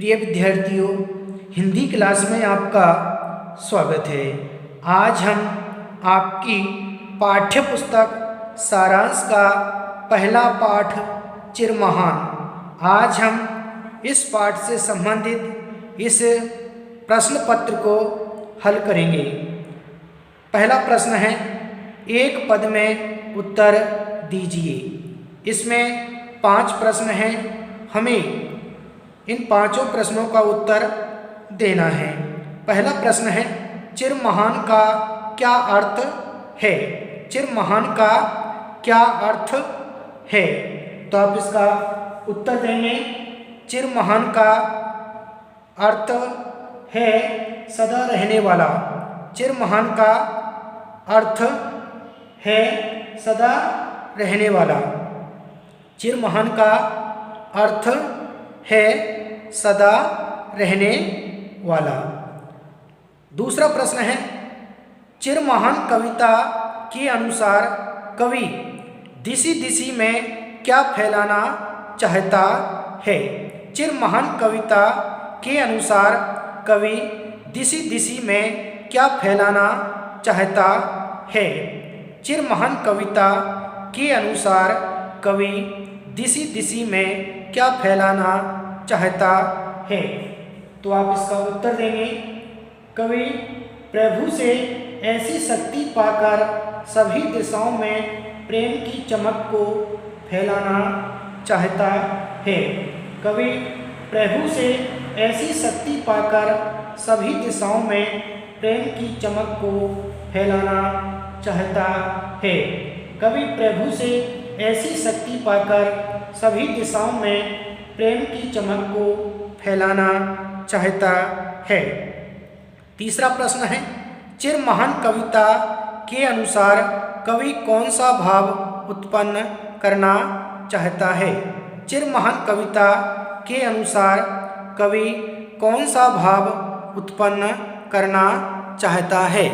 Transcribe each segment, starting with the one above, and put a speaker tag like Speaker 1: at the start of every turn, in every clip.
Speaker 1: प्रिय विद्यार्थियों, हिंदी क्लास में आपका स्वागत है। आज हम आपकी पाठ्य पुस्तक सारांश का पहला पाठ चिरमहान, आज हम इस पाठ से संबंधित इस प्रश्न पत्र को हल करेंगे। पहला प्रश्न है, एक पद में उत्तर दीजिए। इसमें 5 प्रश्न हैं, हमें इन 5 प्रश्नों का उत्तर देना है। पहला प्रश्न है, चिरमहान का क्या अर्थ है? चिरमहान का क्या अर्थ है? तो आप इसका उत्तर देंगे। चिरमहान का अर्थ है सदा रहने वाला। चिरमहान का अर्थ है सदा रहने वाला। चिरमहान का अर्थ है सदा रहने वाला। दूसरा प्रश्न है, चिरमहान कविता के अनुसार कवि दिसी दिसी में क्या फैलाना चाहता है? चिरमहान कविता के अनुसार कवि दिसी दिसी में क्या फैलाना चाहता है? चिरमहान कविता के अनुसार कवि दिसी दिसी में क्या फैलाना चाहता है? तो आप इसका उत्तर देंगे। कवि प्रभु से ऐसी शक्ति पाकर सभी दिशाओं में प्रेम की चमक को फैलाना चाहता है। कवि प्रभु से ऐसी शक्ति पाकर सभी दिशाओं में प्रेम की चमक को फैलाना चाहता है। कवि प्रभु से ऐसी शक्ति पाकर सभी दिशाओं में प्रेम की चमक को फैलाना चाहता है। तीसरा प्रश्न है, चिरमहान कविता के अनुसार कवि कौन सा भाव उत्पन्न करना चाहता है? चिरमहान कविता के अनुसार कवि कौन सा भाव उत्पन्न करना चाहता है?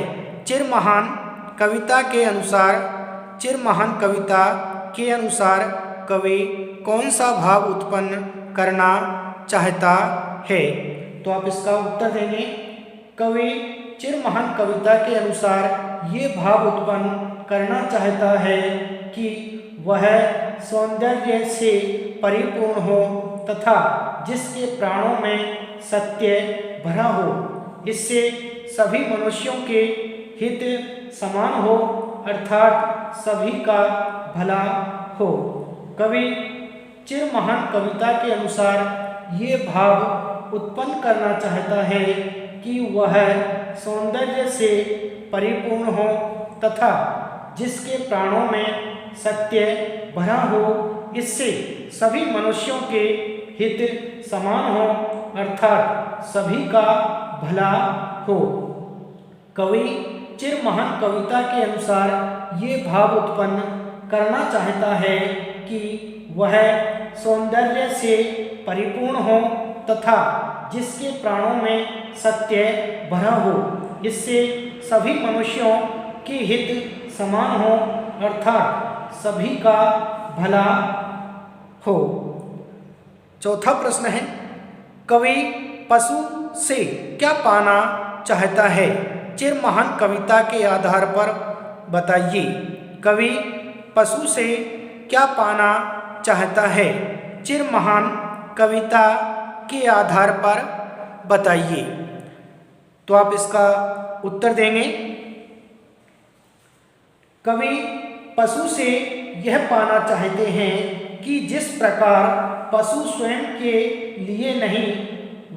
Speaker 1: चिरमहान कविता के अनुसार चिरमहान कविता के अनुसार कवि कौन सा भाव उत्पन्न करना चाहता है? तो आप इसका उत्तर देंगे। कवि चिरमहान कविता के अनुसार ये भाव उत्पन्न करना चाहता है कि वह सौंदर्य से परिपूर्ण हो तथा जिसके प्राणों में सत्य भरा हो। इससे सभी मनुष्यों के हित समान हो, अर्थात सभी का भला हो। कवि चिरमहान कविता के अनुसार ये भाव उत्पन्न करना चाहता है कि वह सौंदर्य से परिपूर्ण हो तथा जिसके प्राणों में सत्य भरा हो। इससे सभी मनुष्यों के हित समान हो, अर्थात सभी का भला हो। कवि चिरमहान कविता के अनुसार ये भाव उत्पन्न करना चाहता है कि वह सौंदर्य से परिपूर्ण हो तथा जिसके प्राणों में सत्य भरा हो। इससे सभी मनुष्यों के हित समान हो, अर्थात सभी का भला हो। चौथा प्रश्न है, कवि पशु से क्या पाना चाहता है? चिरमहान कविता के आधार पर बताइए। कवि पशु से क्या पाना चाहता है? चिरमहान कविता के आधार पर बताइए। तो आप इसका उत्तर देंगे। कवि पशु से यह पाना चाहते हैं कि जिस प्रकार पशु स्वयं के लिए नहीं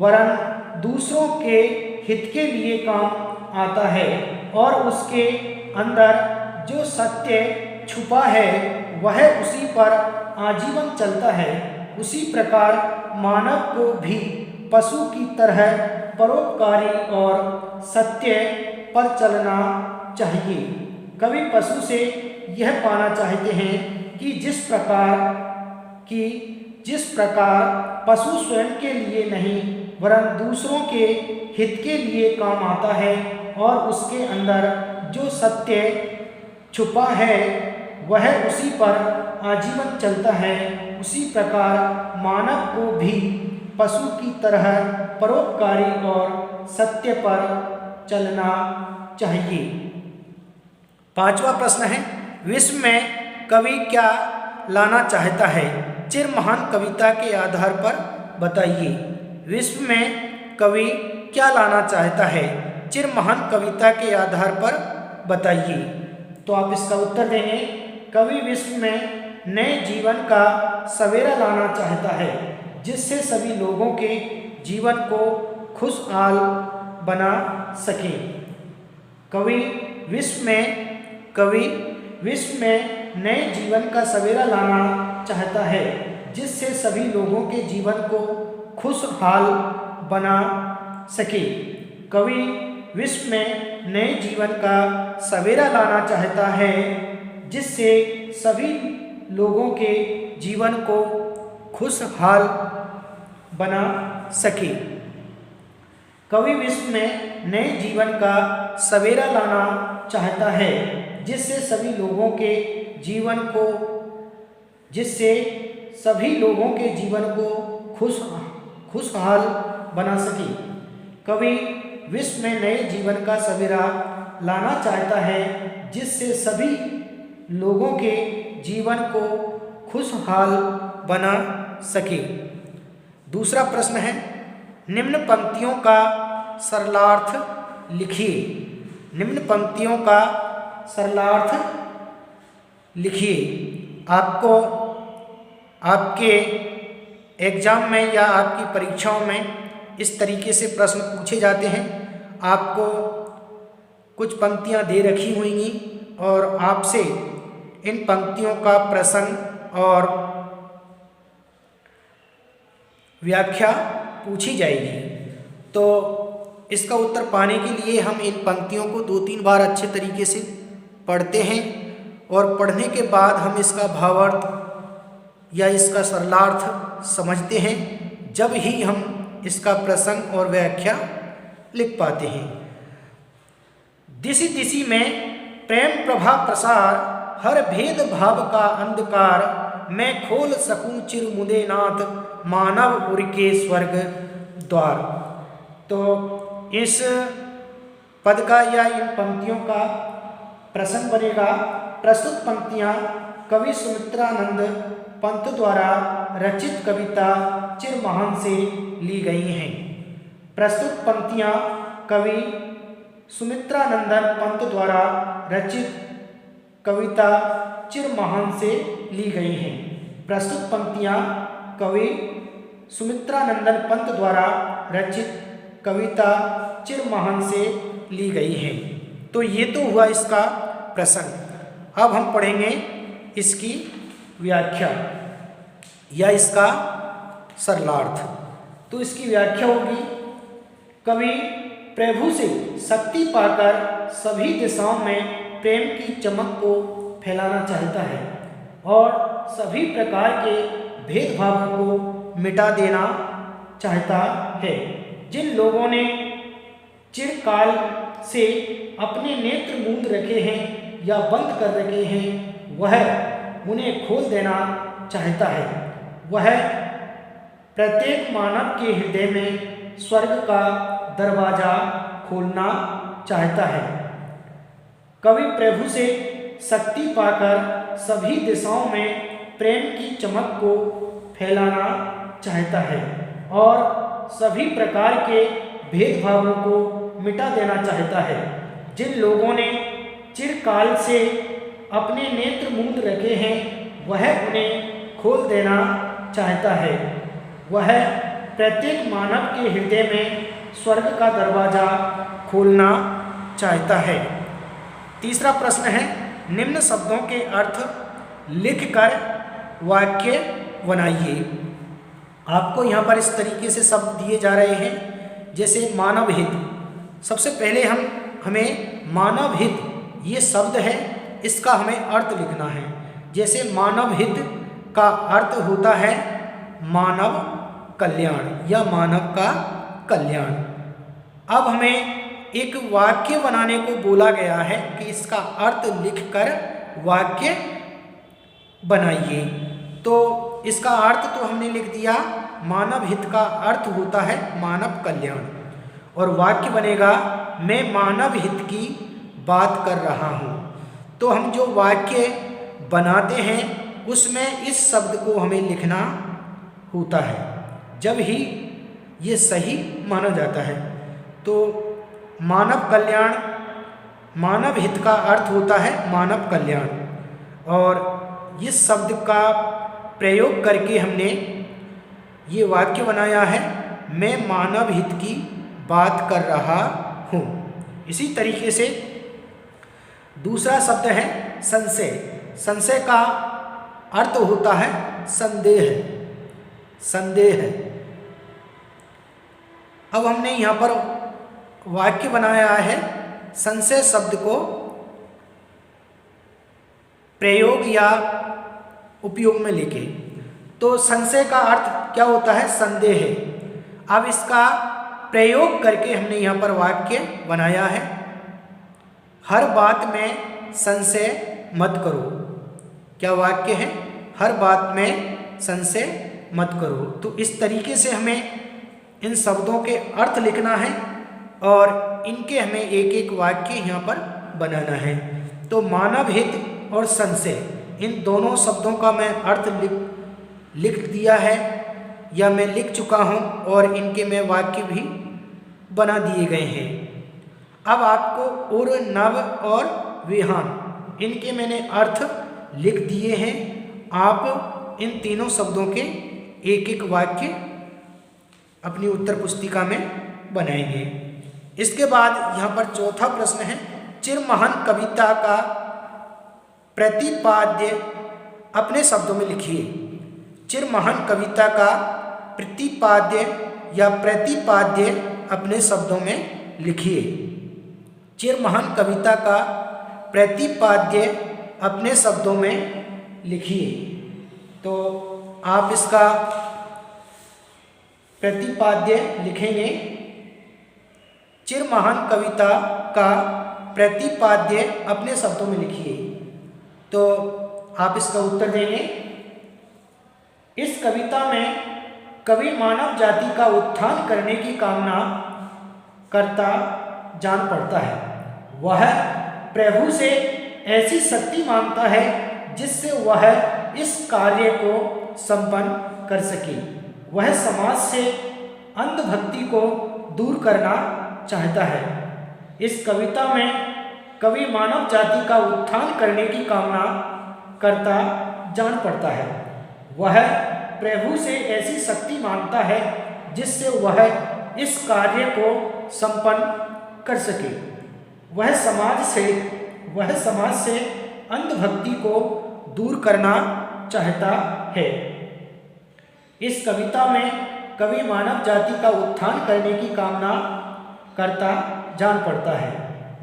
Speaker 1: वरन दूसरों के हित के लिए काम आता है और उसके अंदर जो सत्य छुपा है वह उसी पर आजीवन चलता है, उसी प्रकार मानव को भी पशु की तरह परोपकारी और सत्य पर चलना चाहिए। कवि पशु से यह पाना चाहते हैं कि जिस प्रकार पशु स्वयं के लिए नहीं वरन दूसरों के हित के लिए काम आता है और उसके अंदर जो सत्य छुपा है वह उसी पर आजीवन चलता है, उसी प्रकार मानव को भी पशु की तरह परोपकारी और सत्य पर चलना चाहिए। पांचवा प्रश्न है, विश्व में कवि क्या लाना चाहता है? चिर महान कविता के आधार पर बताइए। विश्व में कवि क्या लाना चाहता है? चिर महान कविता के आधार पर बताइए। तो आप इसका उत्तर देंगे, कवि विश्व में नए जीवन का सवेरा लाना चाहता है, जिससे सभी लोगों के जीवन को खुशहाल बना सके। कवि विश्व में नए जीवन का सवेरा लाना चाहता है, जिससे सभी लोगों के जीवन को खुशहाल बना सके। कवि विश्व में नए जीवन का सवेरा लाना चाहता है, जिससे सभी लोगों के जीवन को खुशहाल बना सके। कवि विश्व में नए जीवन का सवेरा लाना चाहता है, जिससे सभी लोगों के जीवन को खुशहाल बना सके। कवि विश्व में नए जीवन का सवेरा लाना चाहता है, जिससे सभी लोगों के जीवन को खुशहाल बना सके। दूसरा प्रश्न है, निम्न पंक्तियों का सरलार्थ लिखिए। निम्न पंक्तियों का सरलार्थ लिखिए। आपको आपके एग्जाम में या आपकी परीक्षाओं में इस तरीके से प्रश्न पूछे जाते हैं। आपको कुछ पंक्तियां दे रखी होंगी और आपसे इन पंक्तियों का प्रसंग और व्याख्या पूछी जाएगी। तो इसका उत्तर पाने के लिए हम इन पंक्तियों को 2-3 बार अच्छे तरीके से पढ़ते हैं और पढ़ने के बाद हम इसका भावार्थ या इसका सरलार्थ समझते हैं, जब ही हम इसका प्रसंग और व्याख्या लिख पाते हैं। दिशि दिशि में प्रेम प्रभा प्रसार, हर भेद भाव का अंधकार, मैं खोल सकूं चिर मुदे नाथ, मानव उर के स्वर्ग द्वार। तो इस पद का या इन पंक्तियों का प्रसंग बनेगा। प्रस्तुत पंक्तियां कवि सुमित्रानंद पंत द्वारा रचित कविता चिर महान से ली गई हैं। प्रस्तुत पंक्तियां कवि सुमित्रानंदन पंत द्वारा रचित कविता चिर महान से ली गई हैं। प्रस्तुत पंक्तियां कवि सुमित्रानंदन पंत द्वारा रचित कविता चिर महान से ली गई हैं। तो ये तो हुआ इसका प्रसंग। अब हम पढ़ेंगे इसकी व्याख्या या इसका सरलार्थ। तो इसकी व्याख्या होगी, कवि प्रभु से शक्ति पाकर सभी दिशाओं में प्रेम की चमक को फैलाना चाहता है और सभी प्रकार के भेदभावों को मिटा देना चाहता है। जिन लोगों ने चिरकाल से अपने नेत्र मूंद रखे हैं या बंद कर रखे हैं, वह उन्हें खोल देना चाहता है। वह प्रत्येक मानव के हृदय में स्वर्ग का दरवाजा खोलना चाहता है। कवि प्रभु से शक्ति पाकर सभी दिशाओं में प्रेम की चमक को फैलाना चाहता है और सभी प्रकार के भेदभावों को मिटा देना चाहता है। जिन लोगों ने चिरकाल से अपने नेत्र मूंद रखे हैं, वह उन्हें खोल देना चाहता है। वह प्रत्येक मानव के हृदय में स्वर्ग का दरवाजा खोलना चाहता है। तीसरा प्रश्न है, निम्न शब्दों के अर्थ लिखकर वाक्य बनाइए। आपको यहाँ पर इस तरीके से शब्द दिए जा रहे हैं, जैसे मानव हित। सबसे पहले हमें मानव हित ये शब्द है, इसका हमें अर्थ लिखना है। जैसे मानव हित का अर्थ होता है मानव कल्याण या मानव का कल्याण। अब हमें एक वाक्य बनाने को बोला गया है कि इसका अर्थ लिखकर वाक्य बनाइए। तो इसका अर्थ तो हमने लिख दिया मानव हित का अर्थ होता है मानव कल्याण। और वाक्य बनेगा मैं मानव हित की बात कर रहा हूँ। तो हम जो वाक्य बनाते हैं उसमें इस शब्द को हमें लिखना होता है, जब ही ये सही माना जाता है। तो मानव कल्याण, मानव हित का अर्थ होता है मानव कल्याण। और इस शब्द का प्रयोग करके हमने ये वाक्य बनाया है मैं मानव हित की बात कर रहा हूँ। इसी तरीके से दूसरा शब्द है संशय। संशय का अर्थ होता है संदेह, संदेह। अब हमने यहाँ पर वाक्य बनाया है संशय शब्द को प्रयोग या उपयोग में लेके। तो संशय का अर्थ क्या होता है? संदेह। अब इसका प्रयोग करके हमने यहाँ पर वाक्य बनाया है हर बात में संशय मत करो। क्या वाक्य है? हर बात में संशय मत करो। तो इस तरीके से हमें इन शब्दों के अर्थ लिखना है और इनके हमें एक एक वाक्य यहाँ पर बनाना है। तो मानव हित और संशय इन दोनों शब्दों का मैं अर्थ लिख दिया है या मैं लिख चुका हूँ और इनके मैं वाक्य भी बना दिए गए हैं। अब आपको उर, नव और विहान इनके मैंने अर्थ लिख दिए हैं। आप इन तीनों शब्दों के एक एक वाक्य अपनी उत्तर पुस्तिका में बनाएंगे। इसके बाद यहाँ पर चौथा प्रश्न है चिरमहन कविता का प्रतिपाद्य अपने शब्दों में लिखिए। चिरमहन कविता का प्रतिपाद्य या प्रतिपाद्य अपने शब्दों में लिखिए। चिरमहन कविता का प्रतिपाद्य अपने शब्दों में लिखिए। तो आप इसका प्रतिपाद्य लिखेंगे। चिरमहन कविता का प्रतिपाद्य अपने शब्दों में लिखिए। तो आप इसका उत्तर देंगे। इस कविता में कवि मानव जाति का उत्थान करने की कामना करता जान पड़ता है। वह प्रभु से ऐसी शक्ति मांगता है जिससे वह इस कार्य को संपन्न कर सके। वह समाज से अंधभक्ति को दूर करना चाहता है। इस कविता में कवि मानव जाति का उत्थान करने की कामना करता जान पड़ता है। वह प्रभु से ऐसी शक्ति मांगता है जिससे वह इस कार्य को संपन्न कर सके। वह समाज से अंधभक्ति को दूर करना चाहता है। इस कविता में कवि मानव जाति का उत्थान करने की कामना करता जान पड़ता है।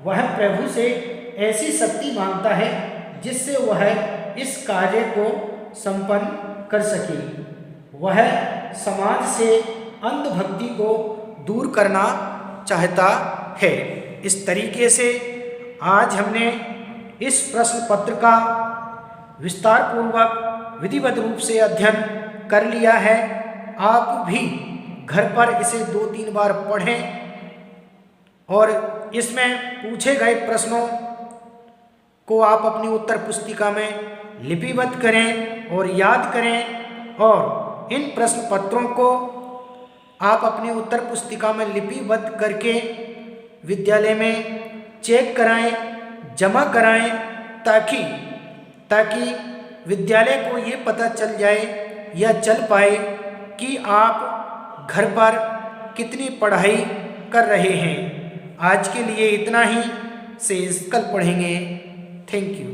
Speaker 1: वह प्रभु से ऐसी शक्ति मांगता है जिससे वह इस कार्य को संपन्न कर सके। वह समाज से अंधभक्ति को दूर करना चाहता है। इस तरीके से आज हमने इस प्रश्न पत्र का विस्तार पूर्वक विधिवत रूप से अध्ययन कर लिया है। आप भी घर पर इसे 2-3 बार पढ़ें और इसमें पूछे गए प्रश्नों को आप अपनी उत्तर पुस्तिका में लिपिबद्ध करें और याद करें। और इन प्रश्न पत्रों को आप अपनी उत्तर पुस्तिका में लिपिबद्ध करके विद्यालय में चेक कराएं, जमा कराएं, ताकि विद्यालय को ये पता चल जाए या चल पाए कि आप घर पर कितनी पढ़ाई कर रहे हैं। आज के लिए इतना ही, शेष कल पढ़ेंगे। Thank you.